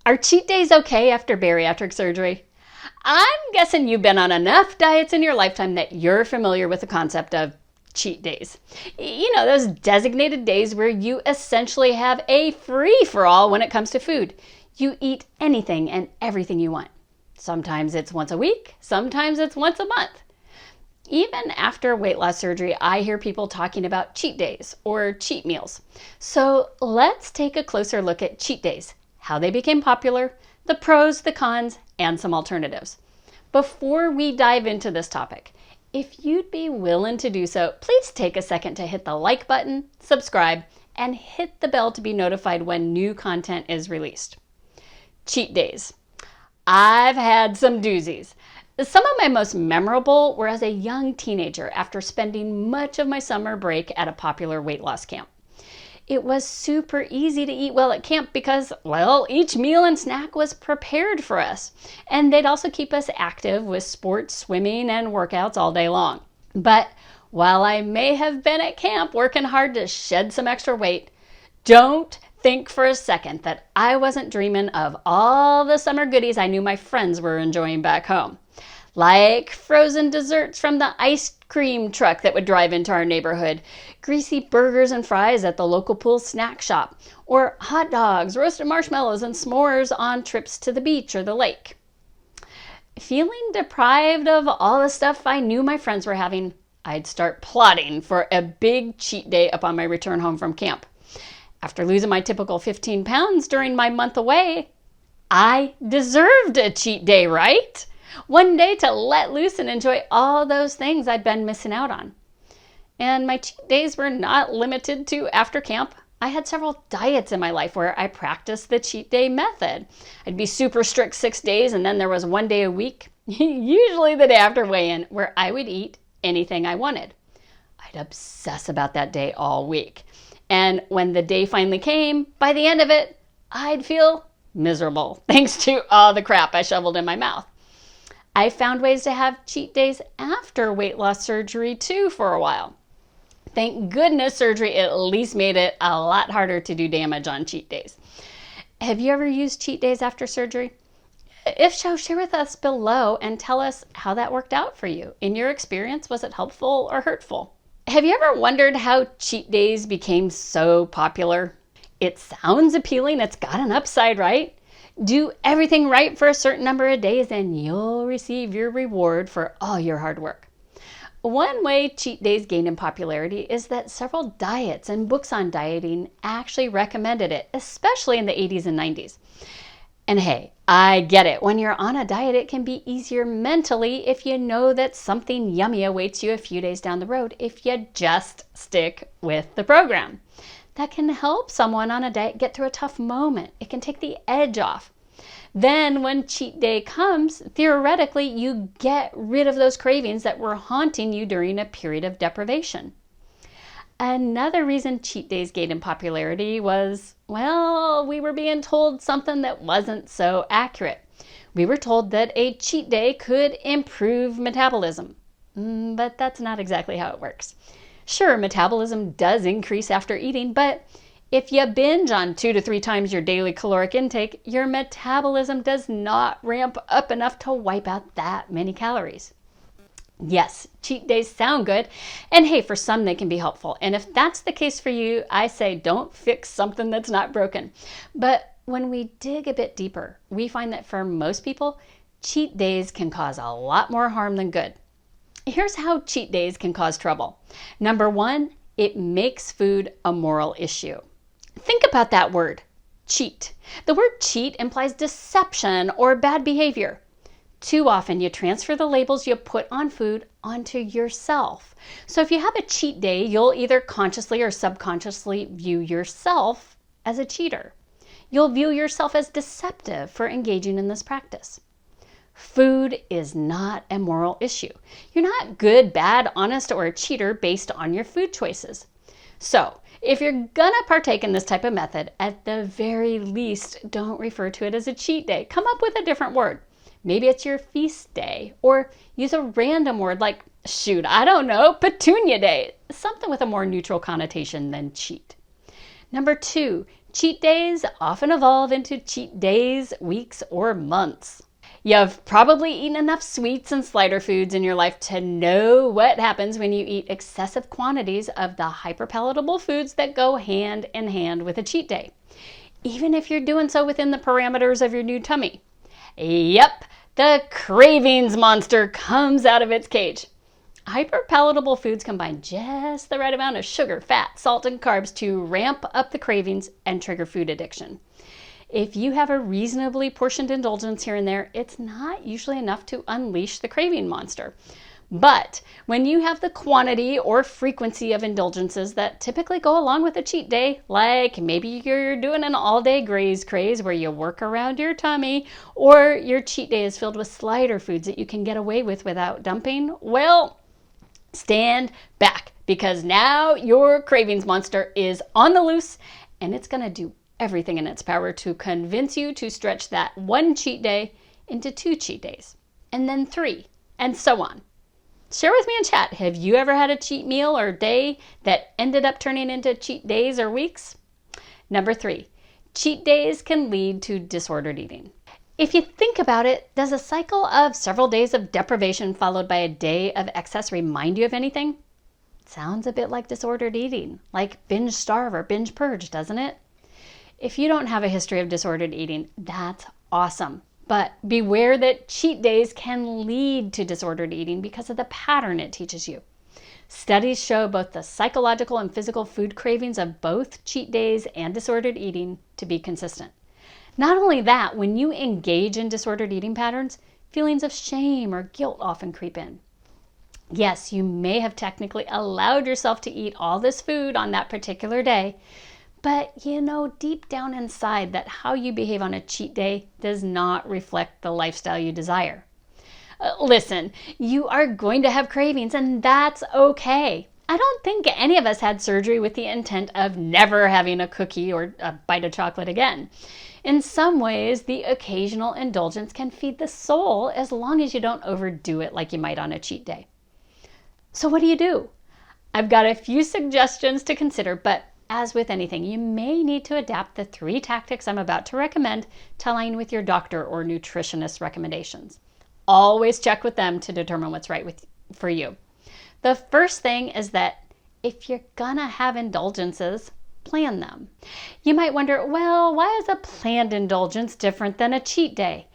Are cheat days okay after bariatric surgery? I'm guessing you've been on enough diets in your lifetime that you're familiar with the concept of cheat days. You know, those designated days where you essentially have a free-for-all when it comes to food. You eat anything and everything you want. Sometimes it's once a week, sometimes it's once a month. Even after weight loss surgery, I hear people talking about cheat days or cheat meals. So let's take a closer look at cheat days, how they became popular, the pros, the cons, and some alternatives. Before we dive into this topic, if you'd be willing to do so, please take a second to hit the like button, subscribe, and hit the bell to be notified when new content is released. Cheat days. I've had some doozies. Some of my most memorable were as a young teenager after spending much of my summer break at a popular weight loss camp. It was super easy to eat well at camp because, well, each meal and snack was prepared for us. And they'd also keep us active with sports, swimming, and workouts all day long. But while I may have been at camp working hard to shed some extra weight, don't think for a second that I wasn't dreaming of all the summer goodies I knew my friends were enjoying back home. Like frozen desserts from the ice cream truck that would drive into our neighborhood, greasy burgers and fries at the local pool snack shop, or hot dogs, roasted marshmallows, and s'mores on trips to the beach or the lake. Feeling deprived of all the stuff I knew my friends were having, I'd start plotting for a big cheat day upon my return home from camp. After losing my typical 15 pounds during my month away, I deserved a cheat day, right? One day to let loose and enjoy all those things I'd been missing out on. And my cheat days were not limited to after camp. I had several diets in my life where I practiced the cheat day method. I'd be super strict 6 days, and then there was one day a week, usually the day after weigh-in, where I would eat anything I wanted. I'd obsess about that day all week. And when the day finally came, by the end of it, I'd feel miserable thanks to all the crap I shoveled in my mouth. I found ways to have cheat days after weight loss surgery too for a while. Thank goodness surgery at least made it a lot harder to do damage on cheat days. Have you ever used cheat days after surgery? If so, share with us below and tell us how that worked out for you. In your experience, was it helpful or hurtful? Have you ever wondered how cheat days became so popular? It sounds appealing. It's got an upside, right? Do everything right for a certain number of days and you'll receive your reward for all your hard work. One way cheat days gained in popularity is that several diets and books on dieting actually recommended it, especially in the 80s and 90s. And hey, I get it. When you're on a diet, it can be easier mentally if you know that something yummy awaits you a few days down the road if you just stick with the program. That can help someone on a diet get through a tough moment. It can take the edge off. Then when cheat day comes, theoretically, you get rid of those cravings that were haunting you during a period of deprivation. Another reason cheat days gained in popularity was, well, we were being told something that wasn't so accurate. We were told that a cheat day could improve metabolism, but that's not exactly how it works. Sure, metabolism does increase after eating, but if you binge on 2 to 3 times your daily caloric intake, your metabolism does not ramp up enough to wipe out that many calories. Yes, cheat days sound good, and hey, for some they can be helpful. And if that's the case for you, I say don't fix something that's not broken. But when we dig a bit deeper, we find that for most people, cheat days can cause a lot more harm than good. Here's how cheat days can cause trouble. Number 1, it makes food a moral issue. Think about that word, cheat. The word cheat implies deception or bad behavior. Too often you transfer the labels you put on food onto yourself. So if you have a cheat day, you'll either consciously or subconsciously view yourself as a cheater. You'll view yourself as deceptive for engaging in this practice. Food is not a moral issue. You're not good, bad, honest, or a cheater based on your food choices. So if you're gonna partake in this type of method, at the very least, don't refer to it as a cheat day. Come up with a different word. Maybe it's your feast day, or use a random word like, shoot, I don't know, petunia day. Something with a more neutral connotation than cheat. Number 2, Cheat days often evolve into cheat days, weeks, or months. You've probably eaten enough sweets and slider foods in your life to know what happens when you eat excessive quantities of the hyperpalatable foods that go hand in hand with a cheat day, even if you're doing so within the parameters of your new tummy. Yep, the cravings monster comes out of its cage. Hyperpalatable foods combine just the right amount of sugar, fat, salt, and carbs to ramp up the cravings and trigger food addiction. If you have a reasonably portioned indulgence here and there, it's not usually enough to unleash the craving monster. But when you have the quantity or frequency of indulgences that typically go along with a cheat day, like maybe you're doing an all-day graze craze where you work around your tummy, or your cheat day is filled with slider foods that you can get away with without dumping, well, stand back, because now your cravings monster is on the loose and it's going to do everything in its power to convince you to stretch that one cheat day into 2 cheat days, and then 3, and so on. Share with me in chat, have you ever had a cheat meal or day that ended up turning into cheat days or weeks? Number 3, cheat days can lead to disordered eating. If you think about it, does a cycle of several days of deprivation followed by a day of excess remind you of anything? Sounds a bit like disordered eating, like binge starve or binge purge, doesn't it? If you don't have a history of disordered eating, that's awesome. But beware that cheat days can lead to disordered eating because of the pattern it teaches you. Studies show both the psychological and physical food cravings of both cheat days and disordered eating to be consistent. Not only that, when you engage in disordered eating patterns, feelings of shame or guilt often creep in. Yes, you may have technically allowed yourself to eat all this food on that particular day, but you know deep down inside that how you behave on a cheat day does not reflect the lifestyle you desire. Listen, you are going to have cravings, and that's okay. I don't think any of us had surgery with the intent of never having a cookie or a bite of chocolate again. In some ways, the occasional indulgence can feed the soul as long as you don't overdo it like you might on a cheat day. So what do? I've got a few suggestions to consider, but as with anything, you may need to adapt the 3 tactics I'm about to recommend to align with your doctor or nutritionist recommendations. Always check with them to determine what's right for you. The first thing is that if you're gonna have indulgences, plan them. You might wonder, well, why is a planned indulgence different than a cheat day?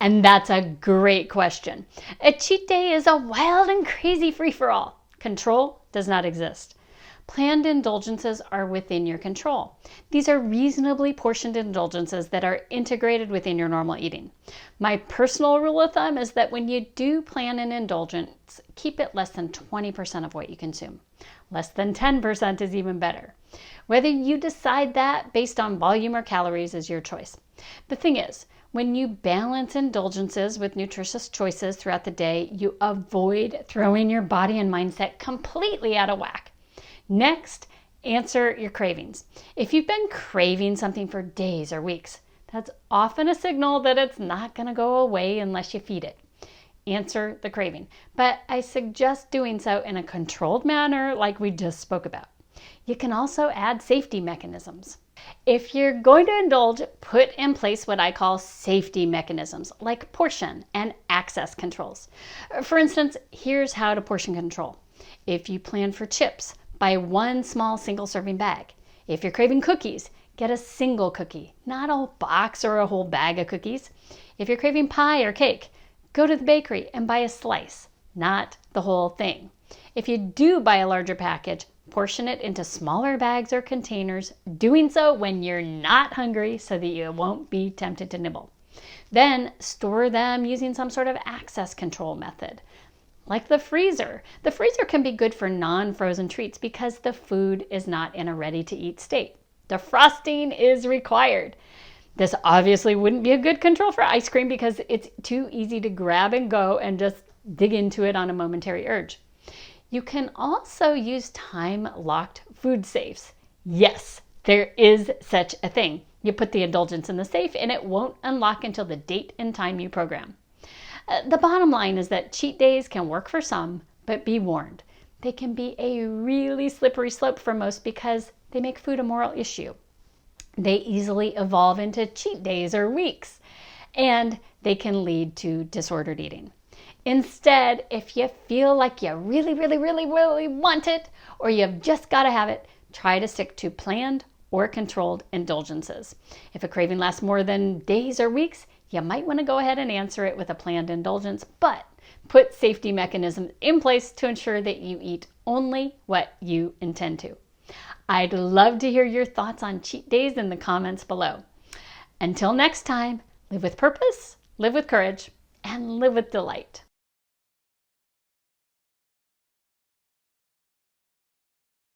And that's a great question. A cheat day is a wild and crazy free-for-all. Control does not exist. Planned indulgences are within your control. These are reasonably portioned indulgences that are integrated within your normal eating. My personal rule of thumb is that when you do plan an indulgence, keep it less than 20% of what you consume. Less than 10% is even better. Whether you decide that based on volume or calories is your choice. The thing is, when you balance indulgences with nutritious choices throughout the day, you avoid throwing your body and mindset completely out of whack. Next, answer your cravings. If you've been craving something for days or weeks, that's often a signal that it's not going to go away unless you feed it. Answer the craving, but I suggest doing so in a controlled manner like we just spoke about. You can also add safety mechanisms. If you're going to indulge, put in place what I call safety mechanisms, like portion and access controls. For instance, here's how to portion control. If you plan for chips, buy 1 small single serving bag. If you're craving cookies, get a single cookie, not a box or a whole bag of cookies. If you're craving pie or cake, go to the bakery and buy a slice, not the whole thing. If you do buy a larger package, portion it into smaller bags or containers, doing so when you're not hungry so that you won't be tempted to nibble. Then store them using some sort of access control method. Like the freezer. The freezer can be good for non-frozen treats because the food is not in a ready-to-eat state. Defrosting is required. This obviously wouldn't be a good control for ice cream because it's too easy to grab and go and just dig into it on a momentary urge. You can also use time-locked food safes. Yes, there is such a thing. You put the indulgence in the safe and it won't unlock until the date and time you program. The bottom line is that cheat days can work for some, but be warned. They can be a really slippery slope for most because they make food a moral issue. They easily evolve into cheat days or weeks, and they can lead to disordered eating. Instead, if you feel like you really, really, really, really want it, or you've just got to have it, try to stick to planned or controlled indulgences. If a craving lasts more than days or weeks, you might want to go ahead and answer it with a planned indulgence, but put safety mechanisms in place to ensure that you eat only what you intend to. I'd love to hear your thoughts on cheat days in the comments below. Until next time, live with purpose, live with courage, and live with delight.